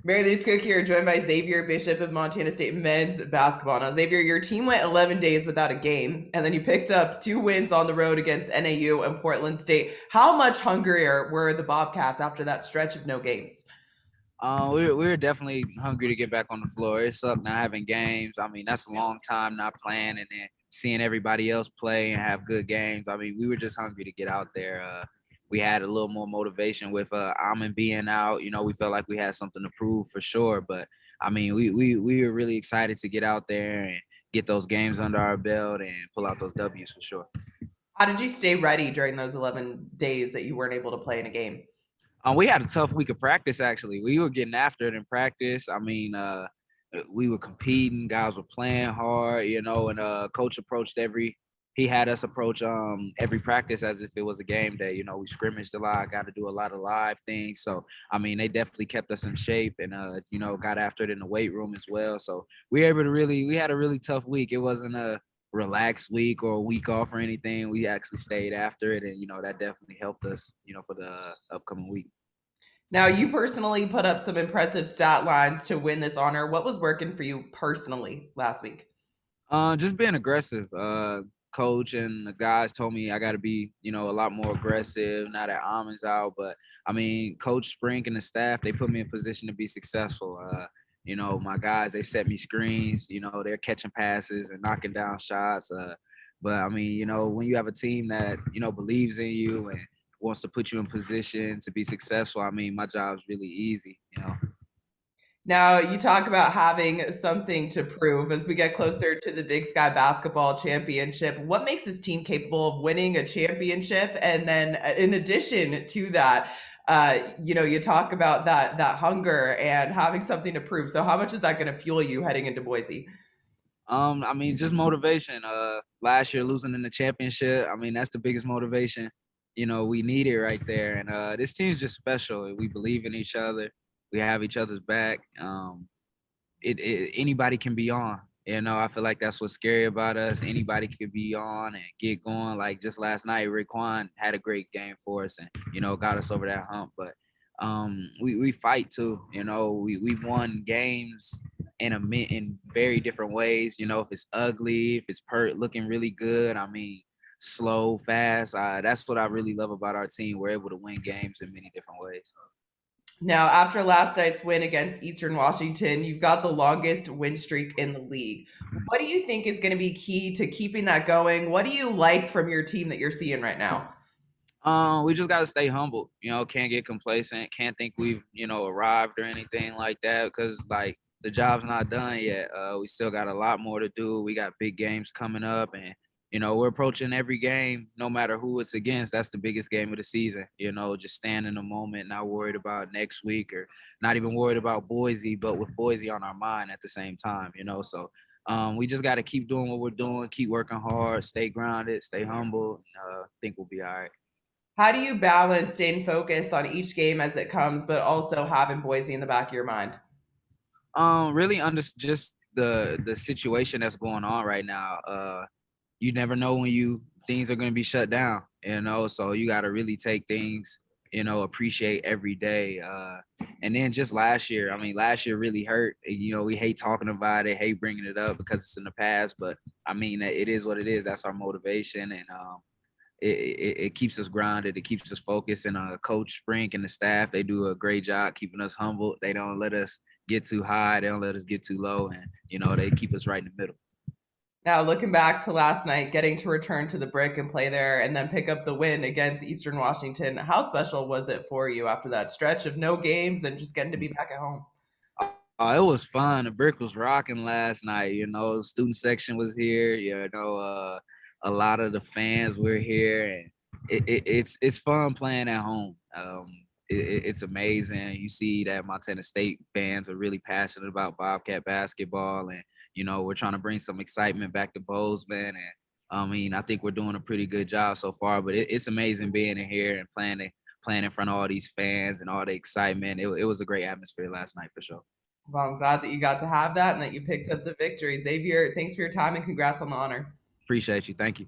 Mary Louise Cook here, joined by Xavier Bishop of Montana State men's basketball. Now, Xavier, your team went 11 days without a game, and then you picked up 2 wins on the road against NAU and Portland State. How much hungrier were the Bobcats after that stretch of no games? We were definitely hungry to get back on the floor. It sucked not having games. I mean, that's a long time not playing and then seeing everybody else play and have good games. I mean, we were just hungry to get out there. We had a little more motivation with Amon being out. You know, we felt like we had something to prove for sure. But I mean, we were really excited to get out there and get those games under our belt and pull out those W's for sure. How did you stay ready during those 11 days that you weren't able to play in a game? We had a tough week of practice. Actually, we were getting after it in practice. I mean, we were competing. Guys were playing hard, you know. And coach approached every. He had us approach every practice as if it was a game day. You know, we scrimmaged a lot. Got to do a lot of live things. So I mean, they definitely kept us in shape, and you know, got after it in the weight room as well. So we were able to really. We had a really tough week. It wasn't a relaxed week or a week off or anything. We actually stayed after it, and you know that definitely helped us, you know, for the upcoming week. Now, you personally put up some impressive stat lines to win this honor. What was working for you personally last week? Just being aggressive. Coach and the guys told me I got to be, you know, a lot more aggressive now that Amon's out. But I mean, Coach Sprink and the staff, they put me in position to be successful. You know, my guys, they set me screens. You know, they're catching passes and knocking down shots. But I mean, you know, when you have a team that you know believes in you and wants to put you in position to be successful, I mean, my job's really easy. You know. Now, you talk about having something to prove as we get closer to the Big Sky Basketball Championship. What makes this team capable of winning a championship? And then, in addition to that, you talk about that hunger and having something to prove. So, how much is that going to fuel you heading into Boise? I mean, just motivation. Last year losing in the championship, I mean, that's the biggest motivation. You know, we need it right there. And this team's just special. We believe in each other. We have each other's back. Anybody can be on. You know, I feel like that's what's scary about us. Anybody could be on and get going. Like just last night, Raekwon had a great game for us and, you know, got us over that hump. But we fight too. You know, we've won games in very different ways. You know, if it's ugly, if it's looking really good, I mean, slow, fast. That's what I really love about our team. We're able to win games in many different ways. Now, after last night's win against Eastern Washington, you've got the longest win streak in the league. What do you think is going to be key to keeping that going? What do you like from your team that you're seeing right now? We just gotta stay humble. You know, can't get complacent. Can't think we've you know arrived or anything like that because like the job's not done yet. We still got a lot more to do. We got big games coming up, and you know we're approaching every game, no matter who it's against. That's the biggest game of the season. You know, just stand in the moment, not worried about next week or not even worried about Boise, but with Boise on our mind at the same time. You know, so. We just got to keep doing what we're doing, keep working hard, stay grounded, stay humble. Think we'll be all right. How do you balance staying focused on each game as it comes, but also having Boise in the back of your mind? Really under just the situation that's going on right now. You never know when you things are going to be shut down, you know, so you got to really take things, you know, appreciate every day. And then just last year, I mean, last year really hurt. You know, we hate talking about it, hate bringing it up because it's in the past, but I mean, it is what it is. That's our motivation, and it keeps us grounded. It keeps us focused. And Coach Sprink and the staff, they do a great job keeping us humble. They don't let us get too high. They don't let us get too low. And, you know, they keep us right in the middle. Now, looking back to last night, getting to return to the Brick and play there and then pick up the win against Eastern Washington, how special was it for you after that stretch of no games and just getting to be back at home? It was fun. The Brick was rocking last night. You know, student section was here. You know, a lot of the fans were here, and it's fun playing at home. It's amazing. You see that Montana State fans are really passionate about Bobcat basketball, and you know we're trying to bring some excitement back to Bozeman. And I mean, I think we're doing a pretty good job so far. But it's amazing being in here and playing in front of all these fans and all the excitement. It was a great atmosphere last night for sure. Well, I'm glad that you got to have that and that you picked up the victory. Xavier, thanks for your time and congrats on the honor. Appreciate you. Thank you.